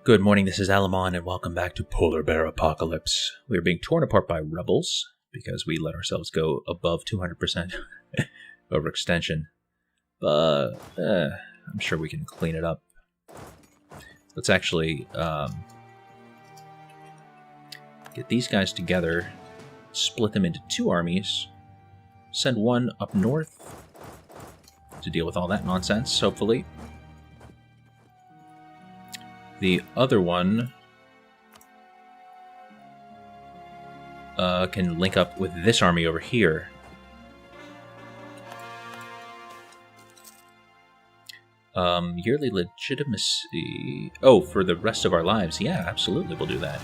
Good morning, this is Alamon, and welcome back to Polar Bear Apocalypse. We are being torn apart by rebels because we let ourselves go above 200% overextension. But I'm sure we can clean it up. Let's actually get these guys together, split them into two armies, send one up north to deal with all that nonsense, hopefully. The other one can link up with this army over here. Yearly legitimacy... Oh, for the rest of our lives. Yeah, absolutely, we'll do that.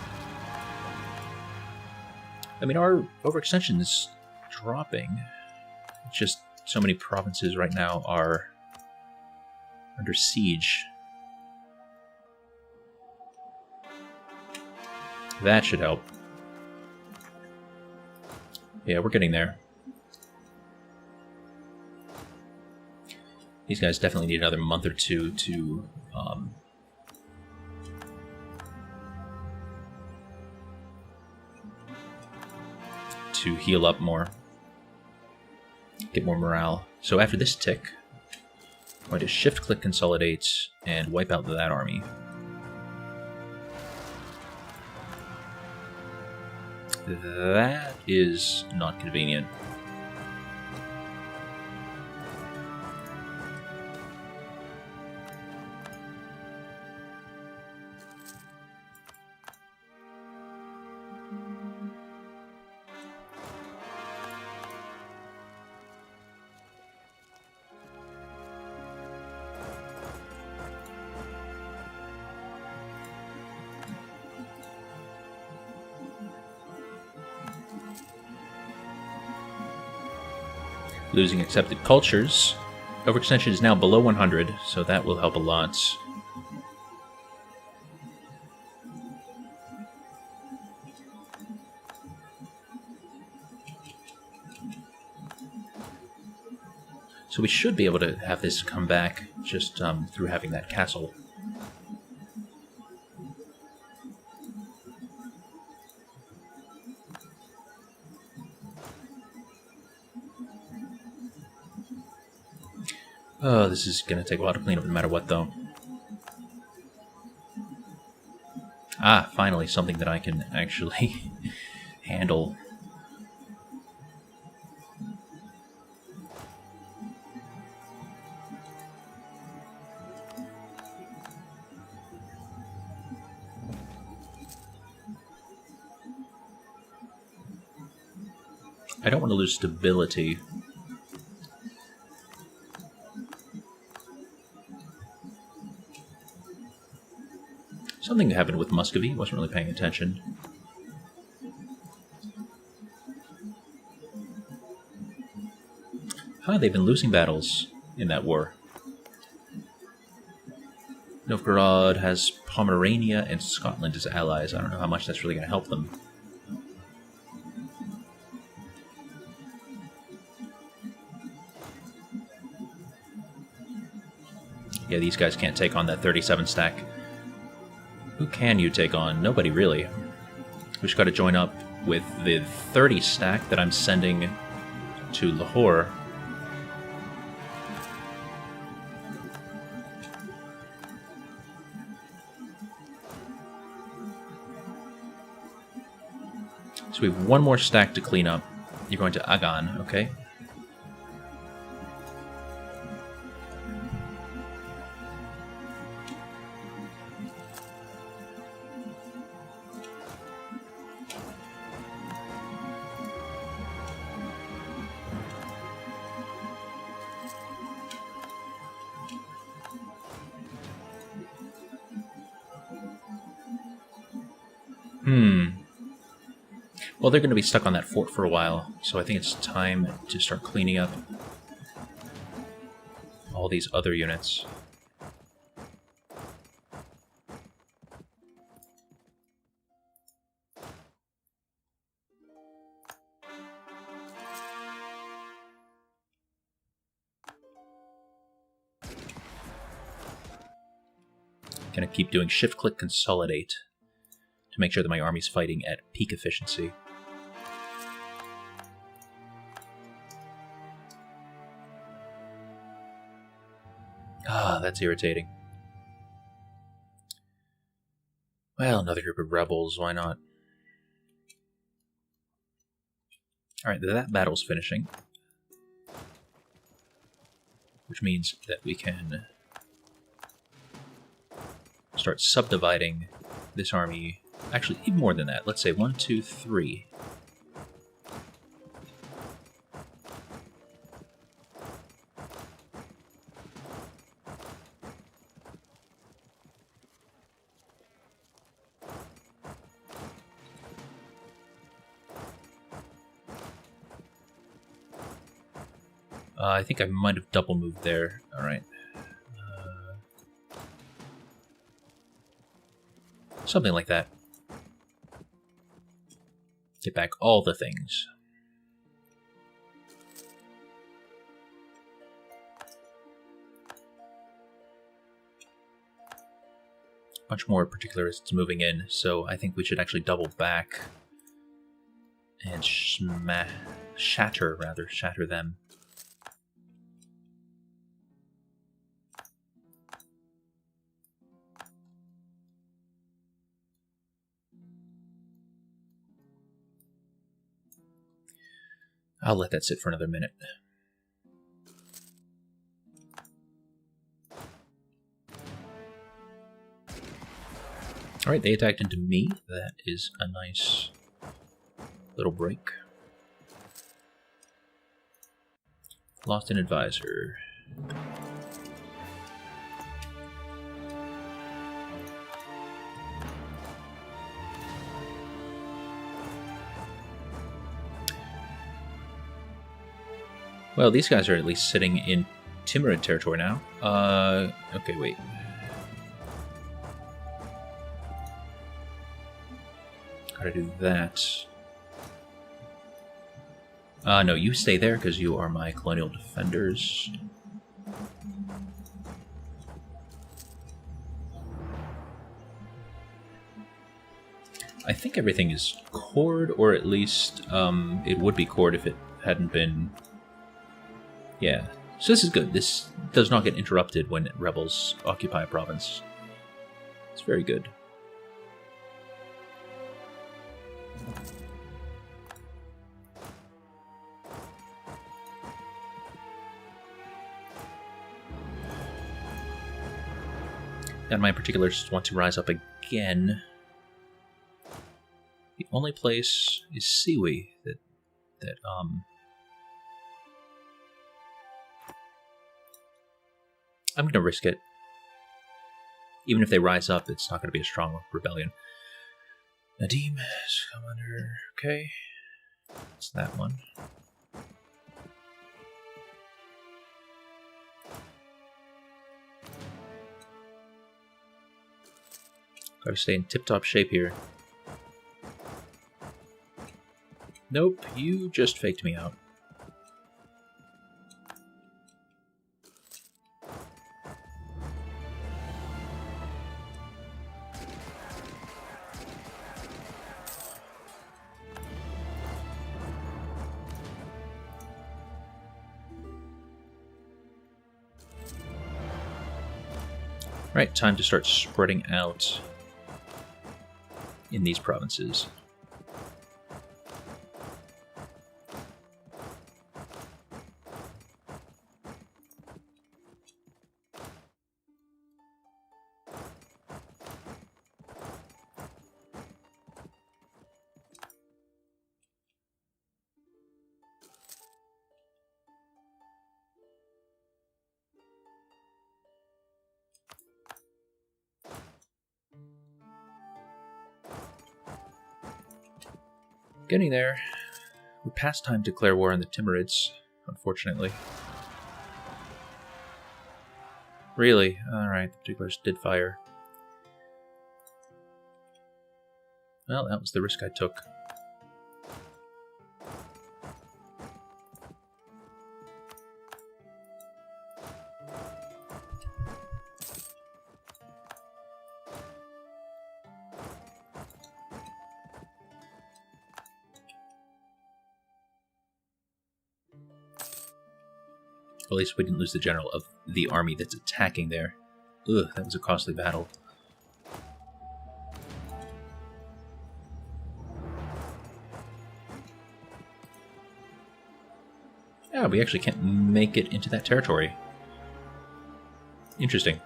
I mean, our overextension is dropping. It's just so many provinces right now are under siege. That should help. Yeah, we're getting there. These guys definitely need another month or two to heal up more, get more morale. So after this tick, I'm going to shift-click consolidate and wipe out that army. That is not convenient. Losing accepted cultures. Overextension is now below 100, so that will help a lot. So we should be able to have this come back just through having that castle. Oh, this is going to take a while to clean up no matter what, though. Ah, finally, something that I can actually handle. I don't want to lose stability. Something happened with Muscovy. Wasn't really paying attention. Huh, they've been losing battles in that war. Novgorod has Pomerania and Scotland as allies. I don't know how much that's really going to help them. Yeah, these guys can't take on that 37 stack. Who can you take on? Nobody, really. We just got to join up with the 30 stack that I'm sending to Lahore. So we have one more stack to clean up. You're going to Agan, okay? Well, they're going to be stuck on that fort for a while, so I think it's time to start cleaning up all these other units. Gonna keep doing shift-click consolidate to make sure that my army's fighting at peak efficiency. Ah, that's irritating. Well, another group of rebels, why not? Alright, that battle's finishing. Which means that we can start subdividing this army. Actually, even more than that. Let's say 1, 2, 3. I think I might have double moved there. Alright. Something like that. Get back all the things. Much more particularists moving in, so I think we should actually double back and shatter them. I'll let that sit for another minute. Alright, they attacked into me. That is a nice little break. Lost an advisor. Well, these guys are at least sitting in Timurid territory now. Okay, wait. Gotta do that. No, you stay there because you are my colonial defenders. I think everything is cored, or at least it would be cored if it hadn't been... Yeah, so this is good. This does not get interrupted when rebels occupy a province. It's very good. And my particulars want to rise up again. The only place is Siwi that I'm going to risk it. Even if they rise up, it's not going to be a strong rebellion. Nadim, commander. Okay. It's that one. Gotta stay in tip-top shape here. Nope, you just faked me out. Right, time to start spreading out in these provinces. Getting there. We're past time to declare war on the Timurids, unfortunately. Really? Alright, the particulars did fire. Well, that was the risk I took. at least we didn't lose the general of the army that's attacking there. Ugh, that was a costly battle. Yeah, we actually can't make it into that territory. Interesting.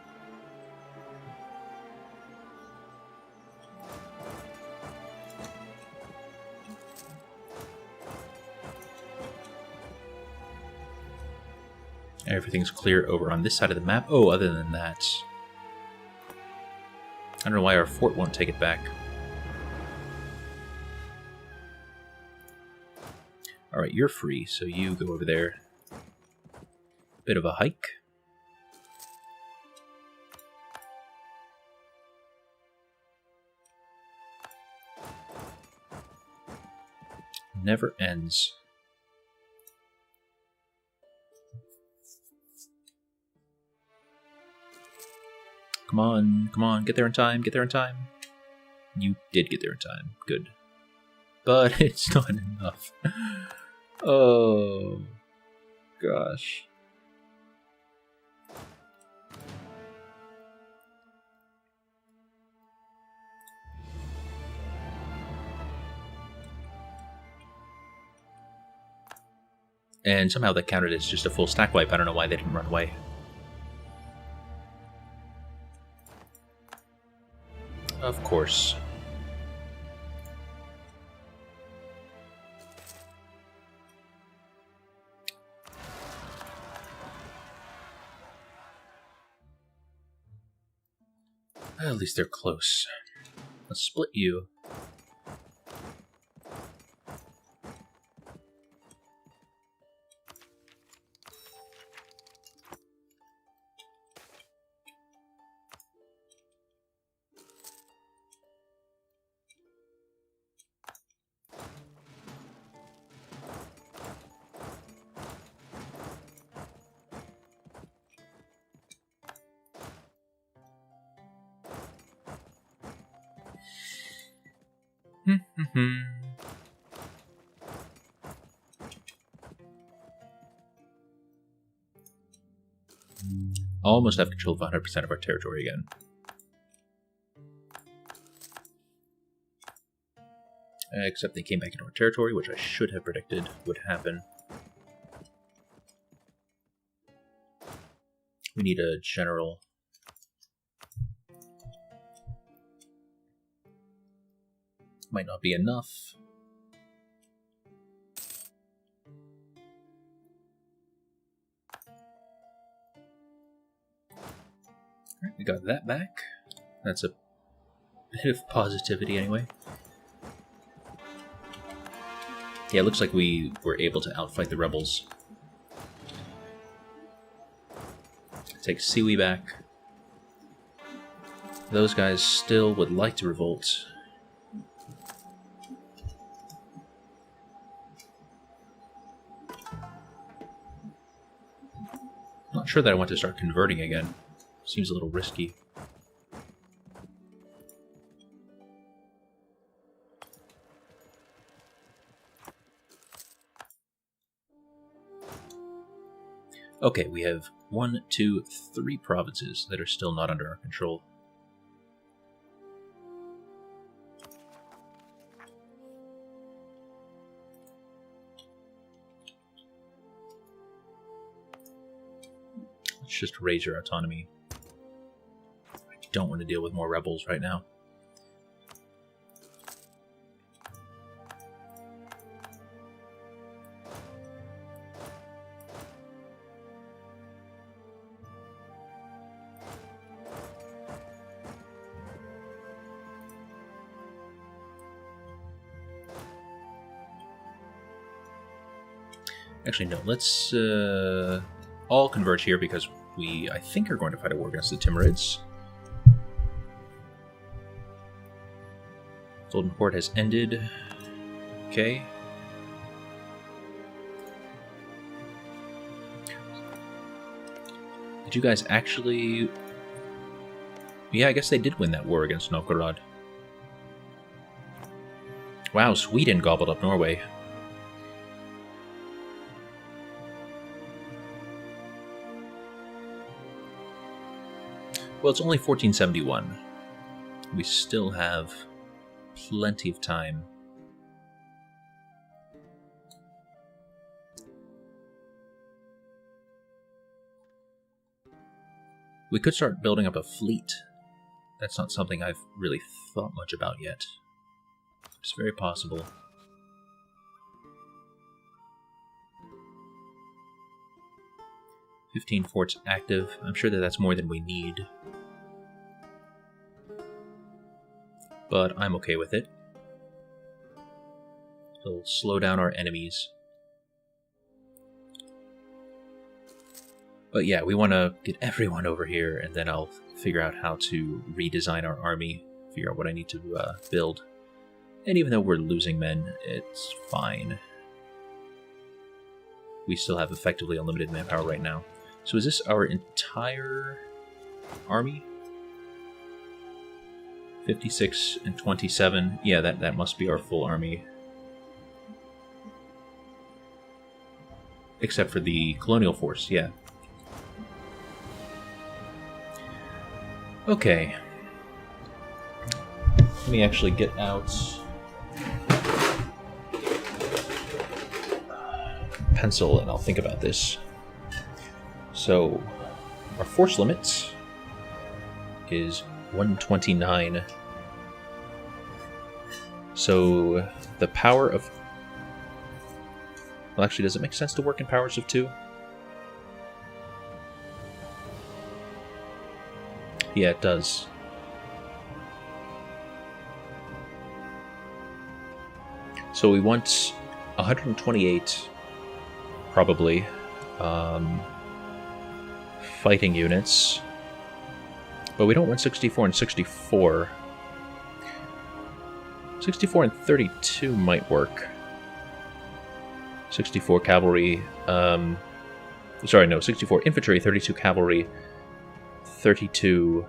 Everything's clear over on this side of the map. Oh, other than that, I don't know why our fort won't take it back. Alright, you're free, so you go over there. Bit of a hike. Never ends. Come on, get there in time, get there in time. You did get there in time, good. But it's not enough. Oh, gosh. And somehow that counted as just a full stack wipe. I don't know why they didn't run away. Of course. At least they're close. Let's split you. Almost have control of 100% of our territory again. Except they came back into our territory, which I should have predicted would happen. We need a general. Might not be enough. Alright, we got that back. That's a bit of positivity anyway. Yeah, it looks like we were able to outfight the rebels. Take Siwi back. Those guys still would like to revolt. Not sure that I want to start converting again. Seems a little risky. Okay, we have 1, 2, 3 provinces that are still not under our control. Let's just raise your autonomy. I don't want to deal with more rebels right now. Actually, no, let's all converge here because we, I think, are going to fight a war against the Timurids. Golden Horde has ended. Okay. Did you guys actually... Yeah, I guess they did win that war against Novgorod. Wow, Sweden gobbled up Norway. Well, it's only 1471. We still have plenty of time. We could start building up a fleet. That's not something I've really thought much about yet. It's very possible. 15 forts active. I'm sure that that's more than we need. But I'm okay with it. It'll slow down our enemies. But yeah, we want to get everyone over here, and then I'll figure out how to redesign our army, figure out what I need to build. And even though we're losing men, it's fine. We still have effectively unlimited manpower right now. So is this our entire army? 56 and 27. Yeah, that must be our full army. Except for the colonial force, yeah. Okay. Let me actually get out pencil and I'll think about this. So, our force limit is 129. So, the power of... Well, actually, does it make sense to work in powers of 2? Yeah, it does. So we want 128, probably, fighting units. But we don't want 64 and 64. 64 and 32 might work. 64 cavalry, sorry, no, 64 infantry, 32 cavalry, 32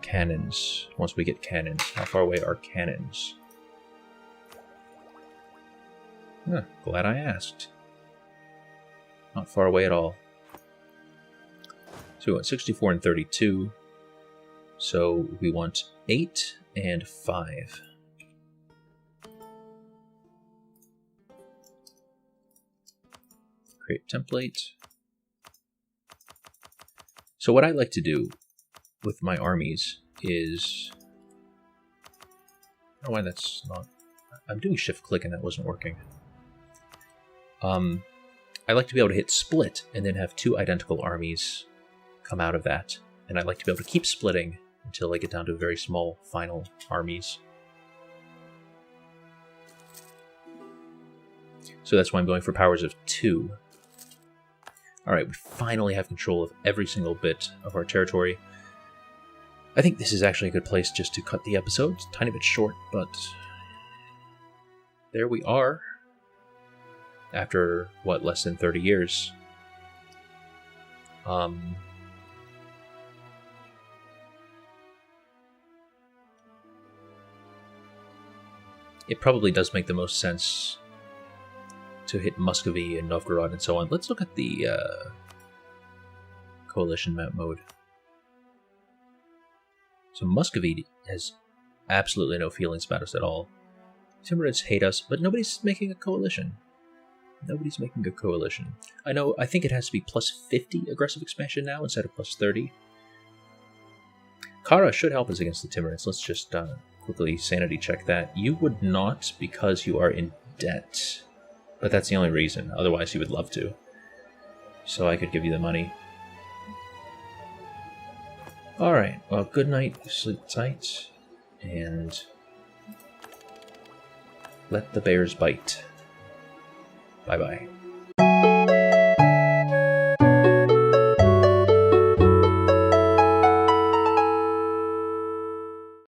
cannons. Once we get cannons. How far away are cannons? Huh, glad I asked. Not far away at all. So we want 64 and 32. So we want 8 and 5. Create template. So what I like to do with my armies is... I don't know why that's not... I'm doing shift-click and that wasn't working. I like to be able to hit split and then have 2 identical armies come out of that. And I like to be able to keep splitting until I get down to very small final armies. So that's why I'm going for powers of 2. Alright, we finally have control of every single bit of our territory. I think this is actually a good place just to cut the episode. It's a tiny bit short, but there we are. After, what, less than 30 years. It probably does make the most sense to hit Muscovy and Novgorod and so on. Let's look at the coalition map mode. So Muscovy has absolutely no feelings about us at all. Timurids hate us, but nobody's making a coalition. Nobody's making a coalition. I think it has to be plus 50 aggressive expansion now instead of plus 30. Kara should help us against the Timurids. Let's just quickly sanity check that. You would not because you are in debt. But that's the only reason. Otherwise, you would love to. So I could give you the money. Alright, well, good night, sleep tight, and let the bears bite. Bye-bye.